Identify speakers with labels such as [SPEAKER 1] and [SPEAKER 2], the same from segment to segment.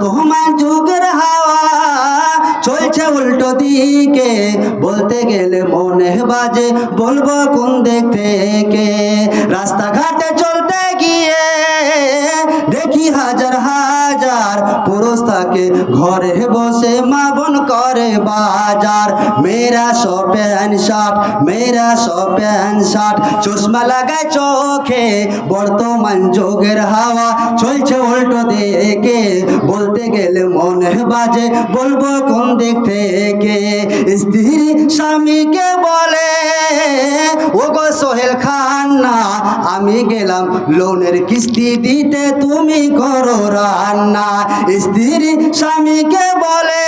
[SPEAKER 1] বর্তমান যুগের হাওয়া চলছে উল্টো দিকে, বলতে গেলে মনে বাজে বলবো কোন দিক থেকে। রাস্তাঘাটে চলতে গিয়ে দেখি হাজার হাজার পুরুষ থাকে ঘরে বসে মা বোন করে বাজার। মেয়েরা সব প্যান্ট শার্ট, মেয়েরা সব প্যান্ট শার্ট, চশমা লাগায় চোখে, বর্তমান যুগের হাওয়া চলছে উল্টো দিকে, বলতে গেলে মনে বাজে বলবো কোন দিক থেকে। স্ত্রী স্বামীকে বলে ও গো সোহেল খান না, আমি গেলাম লোনের কিস্তি দিতে তুমি করো রান্না। স্ত্রী স্বামীকে বলে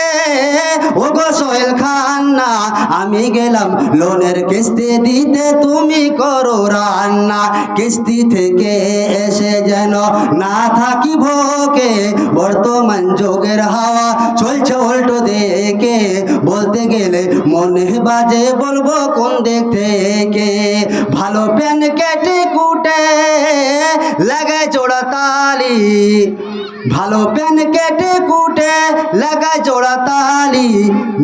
[SPEAKER 1] ও গো সোহেল খান না, আমি গেলাম লোনের কিস্তি দিতে তুমি করো রান্না। কিস্তি থেকে এসে যেন না থাকি ভোকে, বর্তমান যুগের হাওয়া চলছে উল্টো দিকে, বলতে গেলে মনে বাজে বলবো কোন দিক থেকে। ভালো প্যান কেটে কুটে লাগায় জোড়া তালি, ভালো প্যান কেটে কুটে লাগায় জোড়া তালি,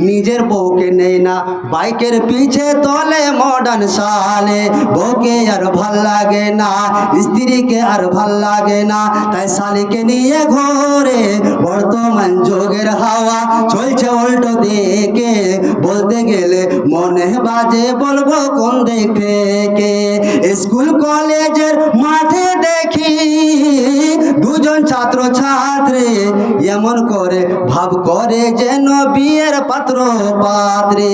[SPEAKER 1] নিজের বউকে নেই না বাইকের পিছে তলে মডার্ন সালে। বউকে আর ভাল লাগে না, স্ত্রীকে আর ভাল লাগে না, তাই শালিকে নিয়ে ঘোরে, বর্তমান যুগের হাওয়া চলছে উল্টো দিকে, বলতে গেলে মনে বাজে বলবো কোন দিক থেকে। স্কুল কলেজের মাঠে দেখি দুজন ছাত্র ছাত্রী এমন করে ভাব করে যেন বিয়ের পাত্র পাত্রী।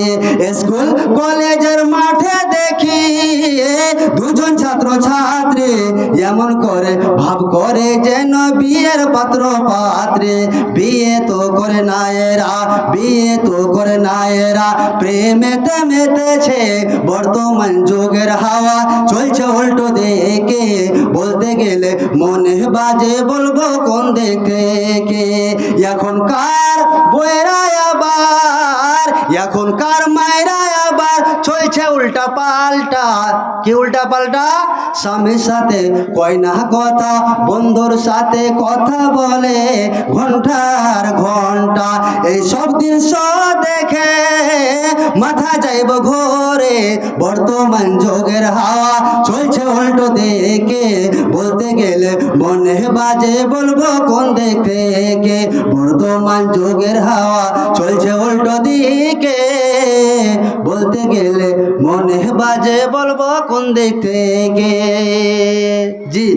[SPEAKER 1] স্কুল কলেজের মাঠে দেখি দুজন ছাত্র ছাত্রী এমন করে ভাব করে যেন বিয়ের পাত্র পাত্রী। বিয়ে তো করে না এরা, বিয়ে তো করে না এরা, প্রেমেতে মেতেছে, বর্তমান যুগের হাওয়া চলছে উল্টো দিকে, বলতে গেলে মনে বাজে বলবো কোন দিক থেকে। এখনকার বইরা আবার, এখনকার মায়েরা আবার চলছে উল্টা পাল্টা। কি উল্টা পাল্টা? স্বামীর সাথে কয় না কথা, বন্ধুর সাথে কথা বলে ঘন্টার ঘন্টা। এইসব দৃশ্য দেখে মাথা যাইব ঘোরে, বর্তমান যুগের হাওয়া চলছে উল্টো দিকে, বলতে গেলে মনে বাজে বলবো কোন দিক থেকে। বর্তমান যুগের হাওয়া চলছে উল্টো দিকে, বলতে গেলে মনে বাজে বলবো কোন দিক থেকে। জি।